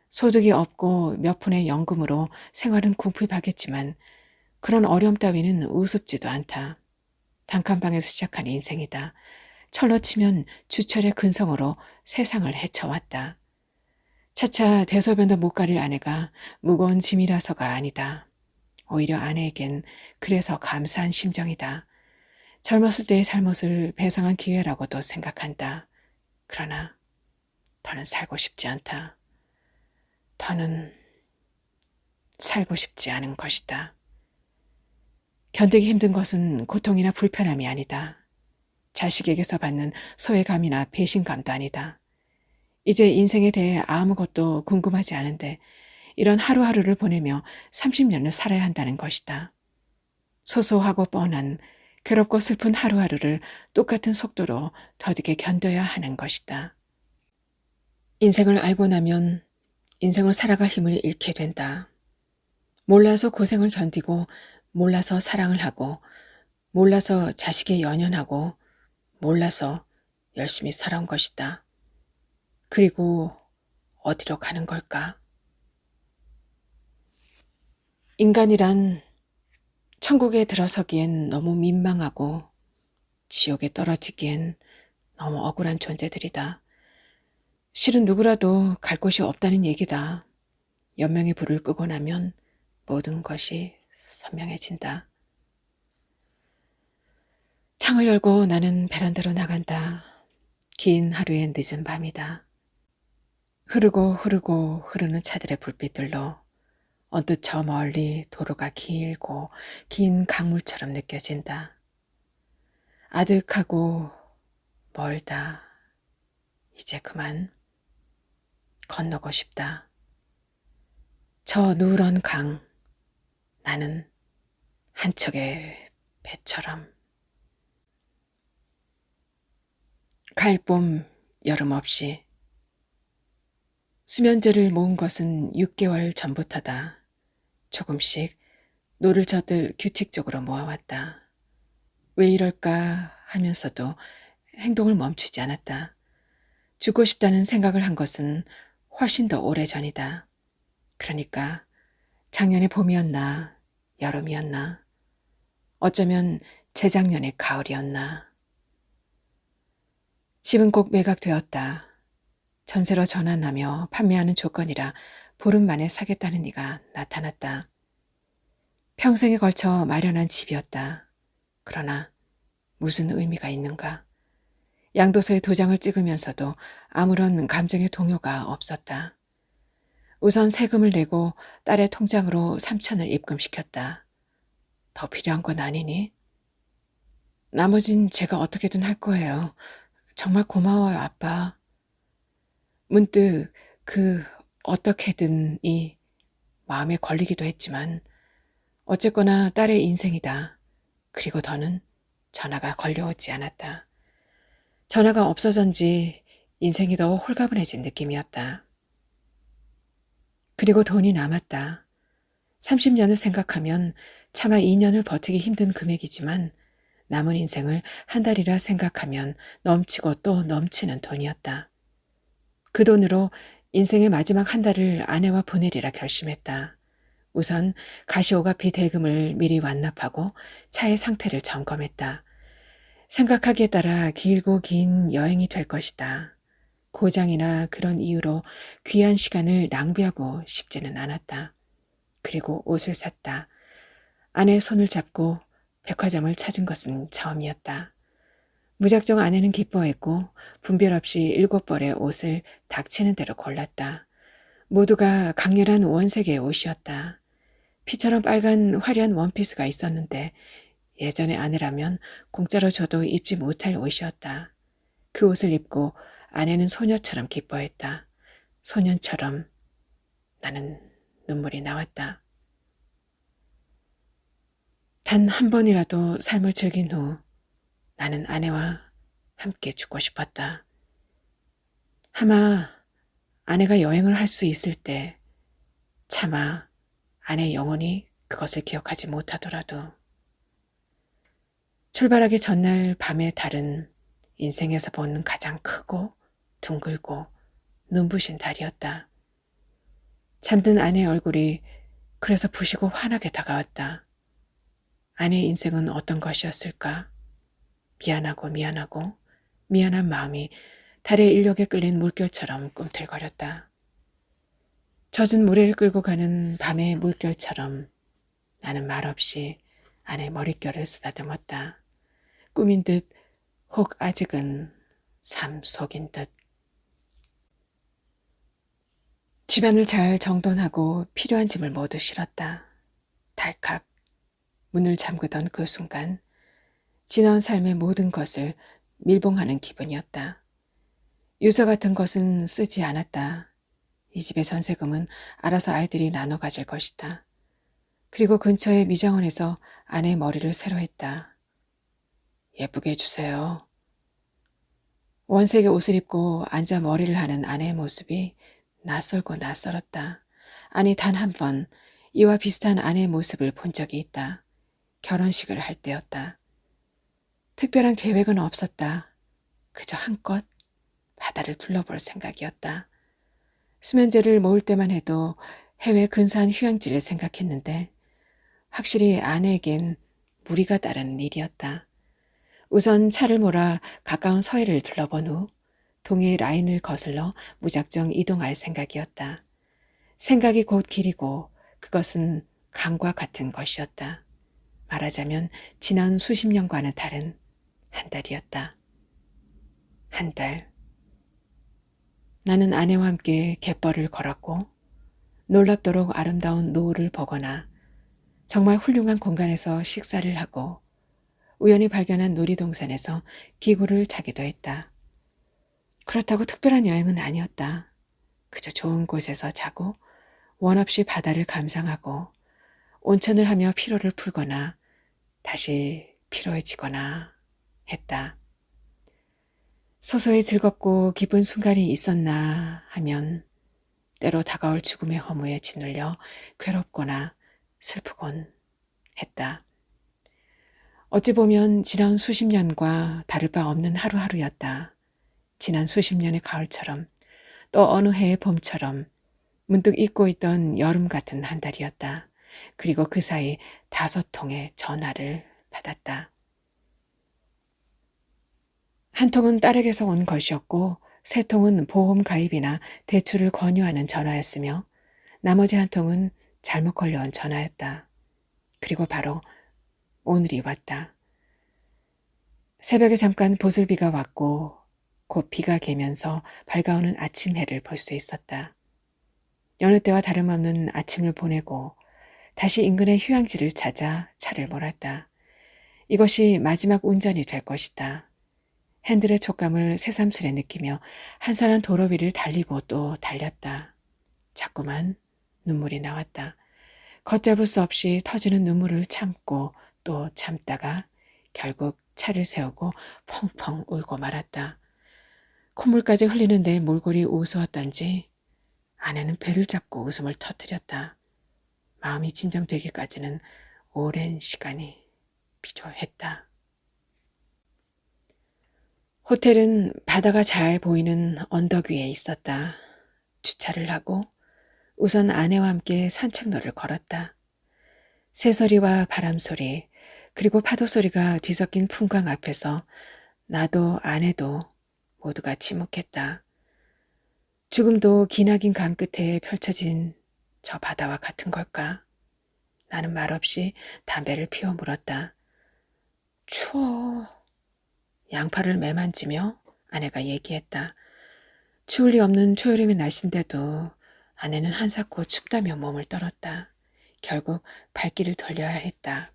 소득이 없고 몇 푼의 연금으로 생활은 궁핍하겠지만 그런 어려움 따위는 우습지도 않다. 단칸방에서 시작한 인생이다. 철로 치면 주철의 근성으로 세상을 헤쳐왔다. 차차 대소변도 못 가릴 아내가 무거운 짐이라서가 아니다. 오히려 아내에겐 그래서 감사한 심정이다. 젊었을 때의 잘못을 배상한 기회라고도 생각한다. 그러나 더는 살고 싶지 않다. 더는 살고 싶지 않은 것이다. 견디기 힘든 것은 고통이나 불편함이 아니다. 자식에게서 받는 소외감이나 배신감도 아니다. 이제 인생에 대해 아무것도 궁금하지 않은데 이런 하루하루를 보내며 30년을 살아야 한다는 것이다. 소소하고 뻔한 괴롭고 슬픈 하루하루를 똑같은 속도로 더디게 견뎌야 하는 것이다. 인생을 알고 나면 인생을 살아갈 힘을 잃게 된다. 몰라서 고생을 견디고 몰라서 사랑을 하고 몰라서 자식에 연연하고 몰라서 열심히 살아온 것이다. 그리고 어디로 가는 걸까? 인간이란 천국에 들어서기엔 너무 민망하고 지옥에 떨어지기엔 너무 억울한 존재들이다. 실은 누구라도 갈 곳이 없다는 얘기다. 연명의 불을 끄고 나면 모든 것이 선명해진다. 창을 열고 나는 베란다로 나간다. 긴 하루의 늦은 밤이다. 흐르고 흐르는 차들의 불빛들로 언뜻 저 멀리 도로가 길고 긴 강물처럼 느껴진다. 아득하고 멀다. 이제 그만 건너고 싶다. 저 누런 강, 나는 한 척의 배처럼. 갈봄, 여름 없이. 수면제를 모은 것은 6개월 전부터다. 조금씩 노를 젓들 규칙적으로 모아왔다. 왜 이럴까 하면서도 행동을 멈추지 않았다. 죽고 싶다는 생각을 한 것은 훨씬 더 오래전이다. 그러니까 작년의 봄이었나, 여름이었나, 어쩌면 재작년의 가을이었나. 집은 꼭 매각되었다. 전세로 전환하며 판매하는 조건이라 보름 만에 사겠다는 이가 나타났다. 평생에 걸쳐 마련한 집이었다. 그러나 무슨 의미가 있는가? 양도소에 도장을 찍으면서도 아무런 감정의 동요가 없었다. 우선 세금을 내고 딸의 통장으로 3천을 입금시켰다. 더 필요한 건 아니니? 나머진 제가 어떻게든 할 거예요. 정말 고마워요, 아빠. 문득 그 어떻게든이 마음에 걸리기도 했지만 어쨌거나 딸의 인생이다. 그리고 더는 전화가 걸려오지 않았다. 전화가 없어졌는지 인생이 더 홀가분해진 느낌이었다. 그리고 돈이 남았다. 30년을 생각하면 차마 2년을 버티기 힘든 금액이지만 남은 인생을 한 달이라 생각하면 넘치고 또 넘치는 돈이었다. 그 돈으로 인생의 마지막 한 달을 아내와 보내리라 결심했다. 우선 가시오가 비대금을 미리 완납하고 차의 상태를 점검했다. 생각하기에 따라 길고 긴 여행이 될 것이다. 고장이나 그런 이유로 귀한 시간을 낭비하고 싶지는 않았다. 그리고 옷을 샀다. 아내의 손을 잡고 백화점을 찾은 것은 처음이었다. 무작정 아내는 기뻐했고 분별 없이 7벌의 옷을 닥치는 대로 골랐다. 모두가 강렬한 원색의 옷이었다. 피처럼 빨간 화려한 원피스가 있었는데 예전에 아내라면 공짜로 줘도 입지 못할 옷이었다. 그 옷을 입고 아내는 소녀처럼 기뻐했다. 소년처럼 나는 눈물이 나왔다. 단 한 번이라도 삶을 즐긴 후 나는 아내와 함께 죽고 싶었다. 아마 아내가 여행을 할 수 있을 때 차마 아내의 영혼이 그것을 기억하지 못하더라도 출발하기 전날 밤의 달은 인생에서 보는 가장 크고 둥글고 눈부신 달이었다. 잠든 아내의 얼굴이 그래서 부시고 환하게 다가왔다. 아내의 인생은 어떤 것이었을까? 미안하고 미안한 마음이 달의 인력에 끌린 물결처럼 꿈틀거렸다. 젖은 모래를 끌고 가는 밤의 물결처럼 나는 말없이 아내 머릿결을 쓰다듬었다. 꿈인 듯 혹 아직은 삶 속인 듯. 집안을 잘 정돈하고 필요한 짐을 모두 실었다. 달칵 문을 잠그던 그 순간 지나온 삶의 모든 것을 밀봉하는 기분이었다. 유서 같은 것은 쓰지 않았다. 이 집의 전세금은 알아서 아이들이 나눠 가질 것이다. 그리고 근처의 미장원에서 아내의 머리를 새로 했다. 예쁘게 해주세요. 원색의 옷을 입고 앉아 머리를 하는 아내의 모습이 낯설고 낯설었다. 아니 단 한 번 이와 비슷한 아내의 모습을 본 적이 있다. 결혼식을 할 때였다. 특별한 계획은 없었다. 그저 한껏 바다를 둘러볼 생각이었다. 수면제를 모을 때만 해도 해외 근사한 휴양지를 생각했는데 확실히 아내에겐 무리가 따르는 일이었다. 우선 차를 몰아 가까운 서해를 둘러본 후 동해의 라인을 거슬러 무작정 이동할 생각이었다. 생각이 곧 길이고 그것은 강과 같은 것이었다. 말하자면 지난 수십 년과는 다른 한 달이었다. 한 달. 나는 아내와 함께 갯벌을 걸었고 놀랍도록 아름다운 노을을 보거나 정말 훌륭한 공간에서 식사를 하고 우연히 발견한 놀이동산에서 기구를 타기도 했다. 그렇다고 특별한 여행은 아니었다. 그저 좋은 곳에서 자고 원 없이 바다를 감상하고 온천을 하며 피로를 풀거나 다시 피로해지거나 했다. 소소히 즐겁고 기쁜 순간이 있었나 하면 때로 다가올 죽음의 허무에 짓눌려 괴롭거나 슬프곤 했다. 어찌 보면 지나온 수십 년과 다를 바 없는 하루하루였다. 지난 수십 년의 가을처럼 또 어느 해의 봄처럼 문득 잊고 있던 여름 같은 한 달이었다. 그리고 그 사이 5통의 전화를 받았다. 한 통은 딸에게서 온 것이었고 3통은 보험 가입이나 대출을 권유하는 전화였으며 나머지 한 통은 잘못 걸려온 전화였다. 그리고 바로 오늘이 왔다. 새벽에 잠깐 보슬비가 왔고 곧 비가 개면서 밝아오는 아침 해를 볼 수 있었다. 여느 때와 다름없는 아침을 보내고 다시 인근의 휴양지를 찾아 차를 몰았다. 이것이 마지막 운전이 될 것이다. 핸들의 촉감을 새삼스레 느끼며 한산한 도로 위를 달리고 또 달렸다. 자꾸만 눈물이 나왔다. 걷잡을 수 없이 터지는 눈물을 참고 또 참다가 결국 차를 세우고 펑펑 울고 말았다. 콧물까지 흘리는데 몰골이 우스웠던지 아내는 배를 잡고 웃음을 터뜨렸다. 마음이 진정되기까지는 오랜 시간이 필요했다. 호텔은 바다가 잘 보이는 언덕 위에 있었다. 주차를 하고 우선 아내와 함께 산책로를 걸었다. 새소리와 바람소리 그리고 파도소리가 뒤섞인 풍광 앞에서 나도 아내도 모두가 침묵했다. 죽음도 기나긴 강 끝에 펼쳐진 저 바다와 같은 걸까? 나는 말없이 담배를 피워 물었다. 추워. 양팔을 매만지며 아내가 얘기했다. 추울 리 없는 초여름의 날씨인데도 아내는 한사코 춥다며 몸을 떨었다. 결국 발길을 돌려야 했다.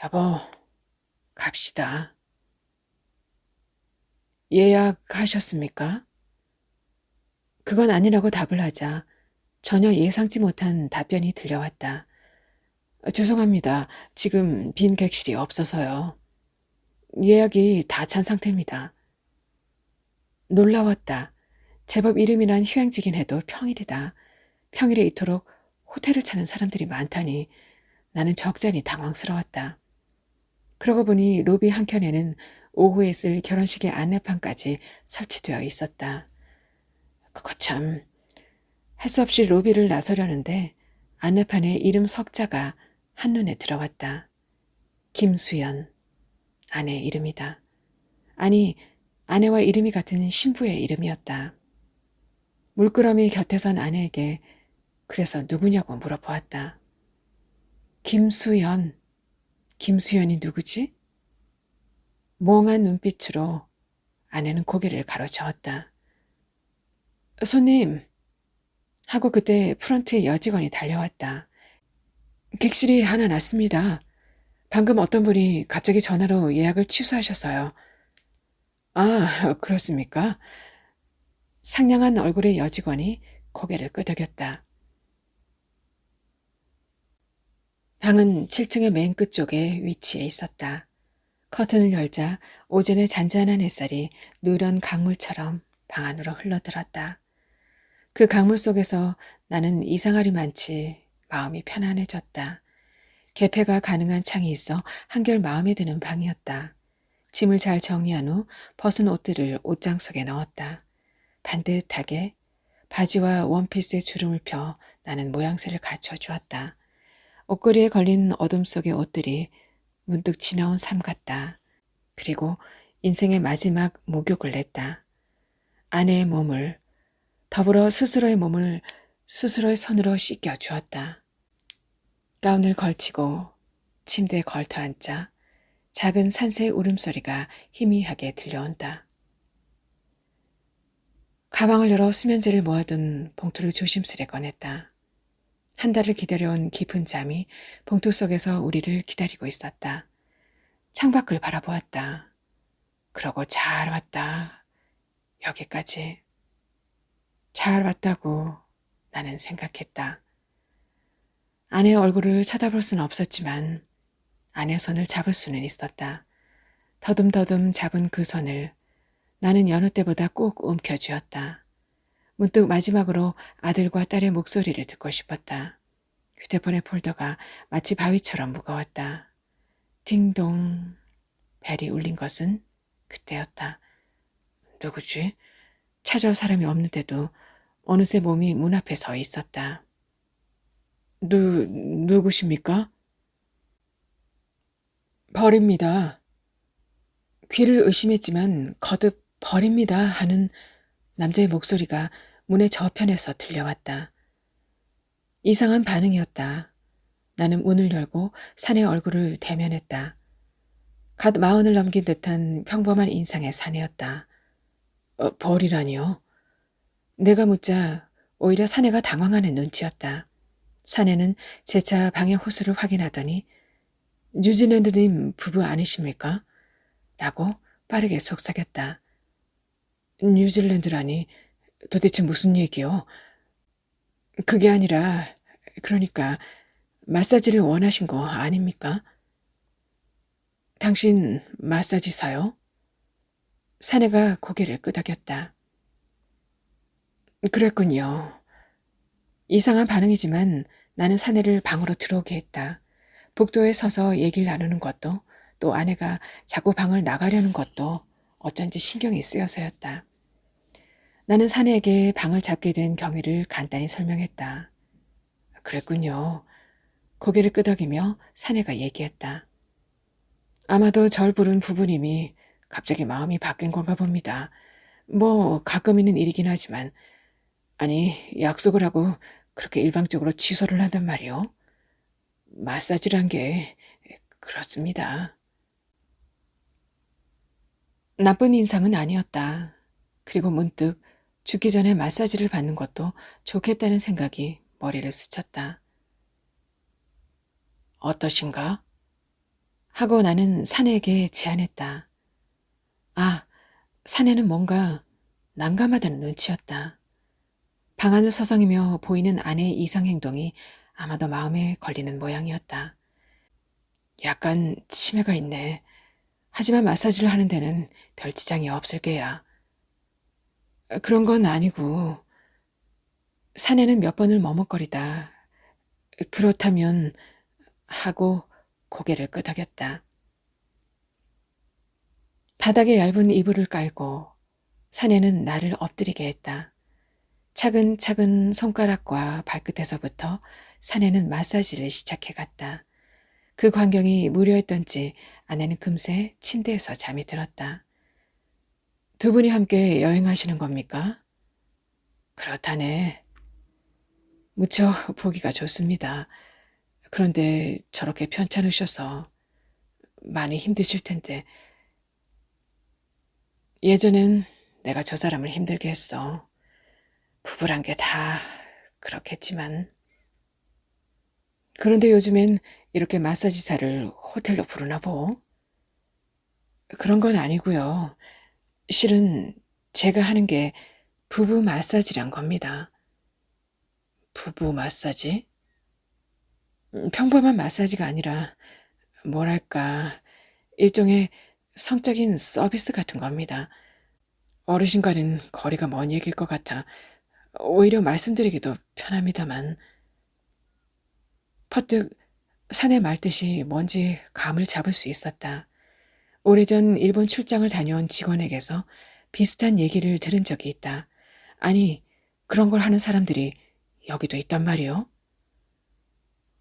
여보, 갑시다. 예약하셨습니까? 그건 아니라고 답을 하자 전혀 예상치 못한 답변이 들려왔다. 죄송합니다. 지금 빈 객실이 없어서요. 예약이 다 찬 상태입니다. 놀라웠다. 제법 이름이란 휴양지긴 해도 평일이다. 평일에 이토록 호텔을 찾는 사람들이 많다니 나는 적잖이 당황스러웠다. 그러고 보니 로비 한켠에는 오후에 쓸 결혼식의 안내판까지 설치되어 있었다. 그거 참... 할 수 없이 로비를 나서려는데 안내판에 이름 석자가 한눈에 들어왔다. 김수연, 아내 이름이다. 아니, 아내와 이름이 같은 신부의 이름이었다. 물끄러미 곁에 선 아내에게 그래서 누구냐고 물어보았다. 김수연, 김수연이 누구지? 멍한 눈빛으로 아내는 고개를 가로저었다. 손님, 하고 그때 프런트에 여직원이 달려왔다. 객실이 하나 났습니다. 방금 어떤 분이 갑자기 전화로 예약을 취소하셨어요. 아, 그렇습니까? 상냥한 얼굴의 여직원이 고개를 끄덕였다. 방은 7층의 맨 끝쪽에 위치해 있었다. 커튼을 열자 오전의 잔잔한 햇살이 누런 강물처럼 방 안으로 흘러들었다. 그 강물 속에서 나는 이상하리만치 마음이 편안해졌다. 개폐가 가능한 창이 있어 한결 마음에 드는 방이었다. 짐을 잘 정리한 후 벗은 옷들을 옷장 속에 넣었다. 반듯하게 바지와 원피스에 주름을 펴 나는 모양새를 갖춰주었다. 옷걸이에 걸린 어둠 속의 옷들이 문득 지나온 삶 같다. 그리고 인생의 마지막 목욕을 냈다. 아내의 몸을 더불어 스스로의 몸을 스스로의 손으로 씻겨 주었다. 가운을 걸치고 침대에 걸터 앉자 작은 산새의 울음소리가 희미하게 들려온다. 가방을 열어 수면제를 모아둔 봉투를 조심스레 꺼냈다. 한 달을 기다려온 깊은 잠이 봉투 속에서 우리를 기다리고 있었다. 창밖을 바라보았다. 그러고 잘 왔다. 여기까지. 잘 왔다고 나는 생각했다. 아내의 얼굴을 쳐다볼 수는 없었지만 아내의 손을 잡을 수는 있었다. 더듬더듬 잡은 그 손을 나는 여느 때보다 꼭 움켜쥐었다. 문득 마지막으로 아들과 딸의 목소리를 듣고 싶었다. 휴대폰의 폴더가 마치 바위처럼 무거웠다. 딩동. 벨이 울린 것은 그때였다. 누구지? 찾아올 사람이 없는데도 어느새 몸이 문 앞에 서 있었다. 누구십니까? 벌입니다. 귀를 의심했지만 거듭 벌입니다 하는 남자의 목소리가 문의 저편에서 들려왔다. 이상한 반응이었다. 나는 문을 열고 사내의 얼굴을 대면했다. 갓 40을 넘긴 듯한 평범한 인상의 사내였다. 벌이라니요? 내가 묻자 오히려 사내가 당황하는 눈치였다. 사내는 재차 방의 호수를 확인하더니 뉴질랜드님 부부 아니십니까? 라고 빠르게 속삭였다. 뉴질랜드라니 도대체 무슨 얘기요? 그게 아니라 그러니까 마사지를 원하신 거 아닙니까? 당신 마사지사요? 사내가 고개를 끄덕였다. 그랬군요. 이상한 반응이지만 나는 사내를 방으로 들어오게 했다. 복도에 서서 얘기를 나누는 것도 또 아내가 자꾸 방을 나가려는 것도 어쩐지 신경이 쓰여서였다. 나는 사내에게 방을 잡게 된 경위를 간단히 설명했다. 그랬군요. 고개를 끄덕이며 사내가 얘기했다. 아마도 절 부른 부부님이 갑자기 마음이 바뀐 건가 봅니다. 뭐 가끔 있는 일이긴 하지만 아니 약속을 하고 그렇게 일방적으로 취소를 한단 말이요. 마사지란 게 그렇습니다. 나쁜 인상은 아니었다. 그리고 문득 죽기 전에 마사지를 받는 것도 좋겠다는 생각이 머리를 스쳤다. 어떠신가? 하고 나는 사내에게 제안했다. 아, 사내는 뭔가 난감하다는 눈치였다. 방 안을 서성이며 보이는 아내의 이상 행동이 아마도 마음에 걸리는 모양이었다. 약간 치매가 있네. 하지만 마사지를 하는 데는 별 지장이 없을 게야. 그런 건 아니고 사내는 몇 번을 머뭇거리다. 그렇다면 하고 고개를 끄덕였다. 바닥에 얇은 이불을 깔고 사내는 나를 엎드리게 했다. 차근차근 손가락과 발끝에서부터 사내는 마사지를 시작해 갔다. 그 광경이 무료했던지 아내는 금세 침대에서 잠이 들었다. 두 분이 함께 여행하시는 겁니까? 그렇다네. 무척 보기가 좋습니다. 그런데 저렇게 편찮으셔서 많이 힘드실 텐데 예전엔 내가 저 사람을 힘들게 했어. 부부란 게 다 그렇겠지만 그런데 요즘엔 이렇게 마사지사를 호텔로 부르나 보? 그런 건 아니고요. 실은 제가 하는 게 부부 마사지란 겁니다. 부부 마사지? 평범한 마사지가 아니라 뭐랄까 일종의 성적인 서비스 같은 겁니다. 어르신과는 거리가 먼 얘기일 것 같아 오히려 말씀드리기도 편합니다만 퍼뜩 사내 말뜻이 뭔지 감을 잡을 수 있었다. 오래전 일본 출장을 다녀온 직원에게서 비슷한 얘기를 들은 적이 있다. 아니, 그런 걸 하는 사람들이 여기도 있단 말이오.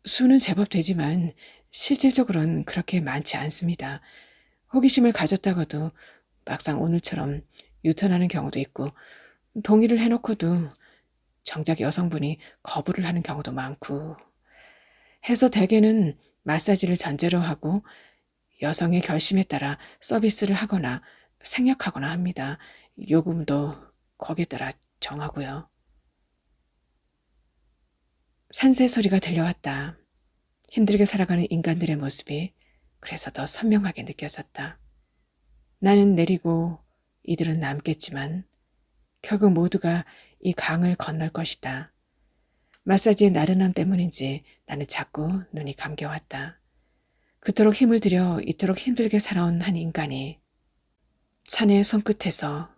수는 제법 되지만 실질적으로는 그렇게 많지 않습니다. 호기심을 가졌다가도 막상 오늘처럼 유턴하는 경우도 있고 동의를 해놓고도 정작 여성분이 거부를 하는 경우도 많고 해서 대개는 마사지를 전제로 하고 여성의 결심에 따라 서비스를 하거나 생략하거나 합니다. 요금도 거기에 따라 정하고요. 산새 소리가 들려왔다. 힘들게 살아가는 인간들의 모습이 그래서 더 선명하게 느껴졌다. 나는 내리고 이들은 남겠지만 결국 모두가 이 강을 건널 것이다. 마사지의 나른함 때문인지 나는 자꾸 눈이 감겨왔다. 그토록 힘을 들여 이토록 힘들게 살아온 한 인간이 산의 손끝에서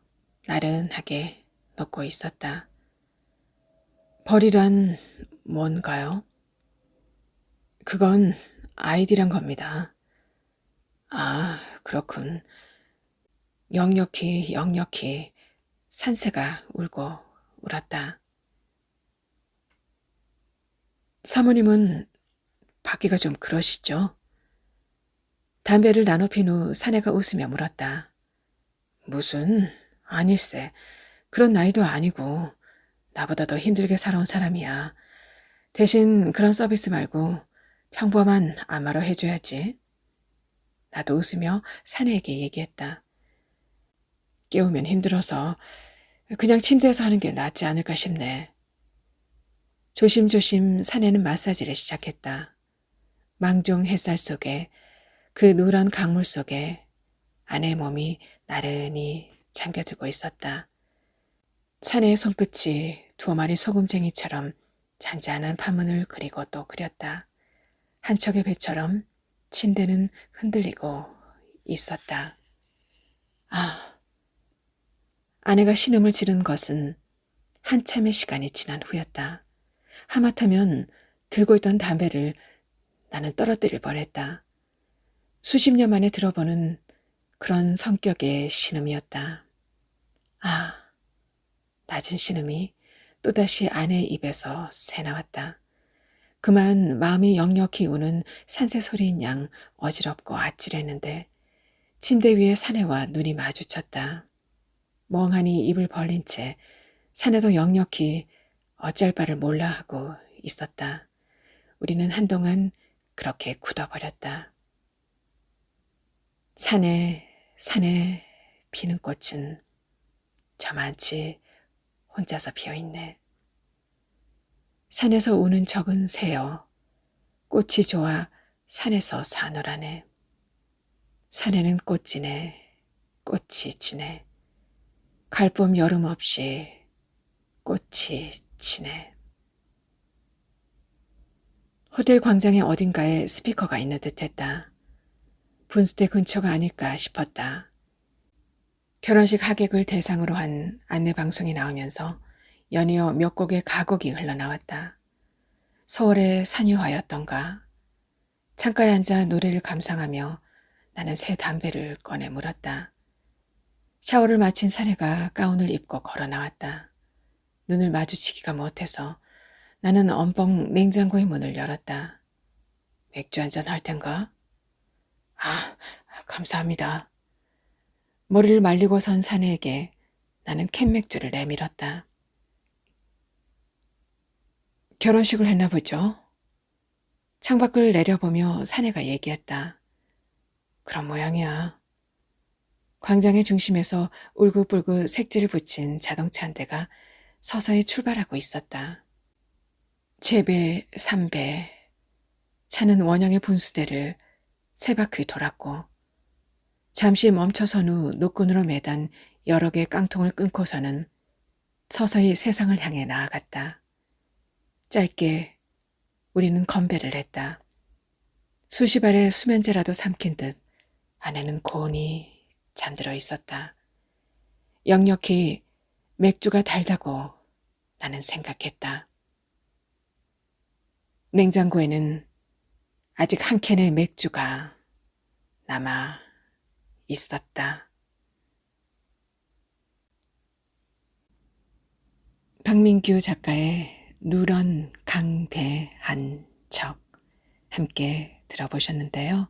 나른하게 녹고 있었다. 벌이란 뭔가요? 그건 아이디란 겁니다. 아, 그렇군. 역력히 산새가 울고 울었다. 사모님은 받기가 좀 그러시죠? 담배를 나눠 핀 후 사내가 웃으며 물었다. 무슨 아닐세. 그런 나이도 아니고 나보다 더 힘들게 살아온 사람이야. 대신 그런 서비스 말고 평범한 안마로 해줘야지. 나도 웃으며 사내에게 얘기했다. 깨우면 힘들어서 그냥 침대에서 하는 게 낫지 않을까 싶네. 조심조심 사내는 마사지를 시작했다. 망종 햇살 속에 그 누런 강물 속에 아내의 몸이 나른히 잠겨들고 있었다. 사내의 손끝이 2마리 소금쟁이처럼 잔잔한 파문을 그리고 또 그렸다. 한 척의 배처럼 침대는 흔들리고 있었다. 아, 아내가 신음을 지른 것은 한참의 시간이 지난 후였다. 하마터면 들고 있던 담배를 나는 떨어뜨릴 뻔했다. 수십 년 만에 들어보는 그런 성격의 신음이었다. 아, 낮은 신음이 또다시 아내의 입에서 새나왔다. 그만 마음이 역력히 우는 산새 소리인 양 어지럽고 아찔했는데 침대 위에 사내와 눈이 마주쳤다. 멍하니 입을 벌린 채 사내도 역력히 어쩔 바를 몰라 하고 있었다. 우리는 한동안 그렇게 굳어버렸다. 산에 피는 꽃은 저만치 혼자서 피어있네. 산에서 우는 적은 새여 꽃이 좋아 산에서 사노라네. 산에는 꽃지네. 꽃이 지네. 갈봄 여름 없이 꽃이 지네. 호텔 광장의 어딘가에 스피커가 있는 듯했다. 분수대 근처가 아닐까 싶었다. 결혼식 하객을 대상으로 한 안내방송이 나오면서 연이어 몇 곡의 가곡이 흘러나왔다. 서울의 산유화였던가. 창가에 앉아 노래를 감상하며 나는 새 담배를 꺼내 물었다. 샤워를 마친 사내가 가운을 입고 걸어 나왔다. 눈을 마주치기가 못해서 나는 엄뻑 냉장고의 문을 열었다. 맥주 한잔 할 텐가? 아, 감사합니다. 머리를 말리고 선 사내에게 나는 캔맥주를 내밀었다. 결혼식을 했나 보죠? 창밖을 내려보며 사내가 얘기했다. 그런 모양이야. 광장의 중심에서 울긋불긋 색지를 붙인 자동차 한 대가 서서히 출발하고 있었다. 제배, 3배. 차는 원형의 분수대를 세 바퀴 돌았고 잠시 멈춰선 후 노끈으로 매단 여러 개의 깡통을 끊고서는 서서히 세상을 향해 나아갔다. 짧게 우리는 건배를 했다. 수십 알의 수면제라도 삼킨 듯 아내는 고온히 잠들어 있었다. 역력히 맥주가 달다고 나는 생각했다. 냉장고에는 아직 한 캔의 맥주가 남아 있었다. 박민규 작가의 누런 강배한 척 함께 들어보셨는데요.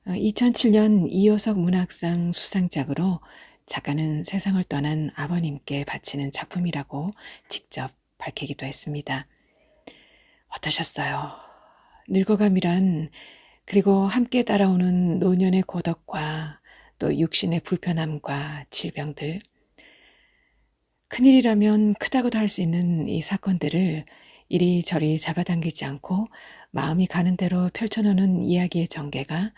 2007년 이효석 문학상 수상작으로 작가는 세상을 떠난 아버님께 바치는 작품이라고 직접 밝히기도 했습니다. 어떠셨어요? 늙어감이란 그리고 함께 따라오는 노년의 고독과 또 육신의 불편함과 질병들 큰일이라면 크다고도 할 수 있는 이 사건들을 이리저리 잡아당기지 않고 마음이 가는 대로 펼쳐놓는 이야기의 전개가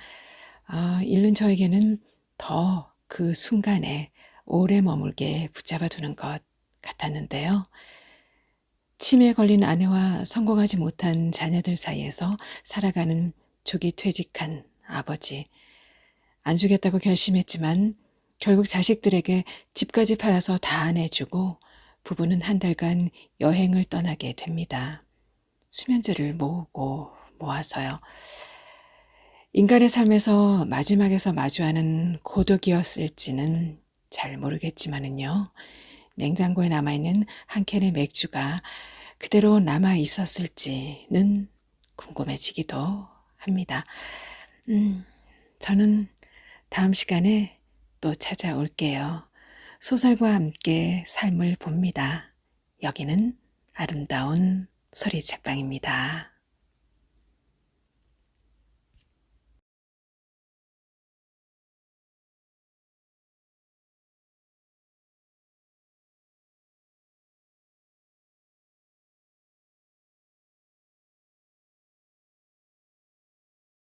읽는 저에게는 더 그 순간에 오래 머물게 붙잡아두는 것 같았는데요. 치매에 걸린 아내와 성공하지 못한 자녀들 사이에서 살아가는 조기 퇴직한 아버지. 안 주겠다고 결심했지만 결국 자식들에게 집까지 팔아서 다 내주고 부부는 한 달간 여행을 떠나게 됩니다. 수면제를 모으고 모아서요. 인간의 삶에서 마지막에서 마주하는 고독이었을지는 잘 모르겠지만은요. 냉장고에 남아있는 한 캔의 맥주가 그대로 남아 있었을지는 궁금해지기도 합니다. 저는 다음 시간에 또 찾아올게요. 소설과 함께 삶을 봅니다. 여기는 아름다운 소리책방입니다.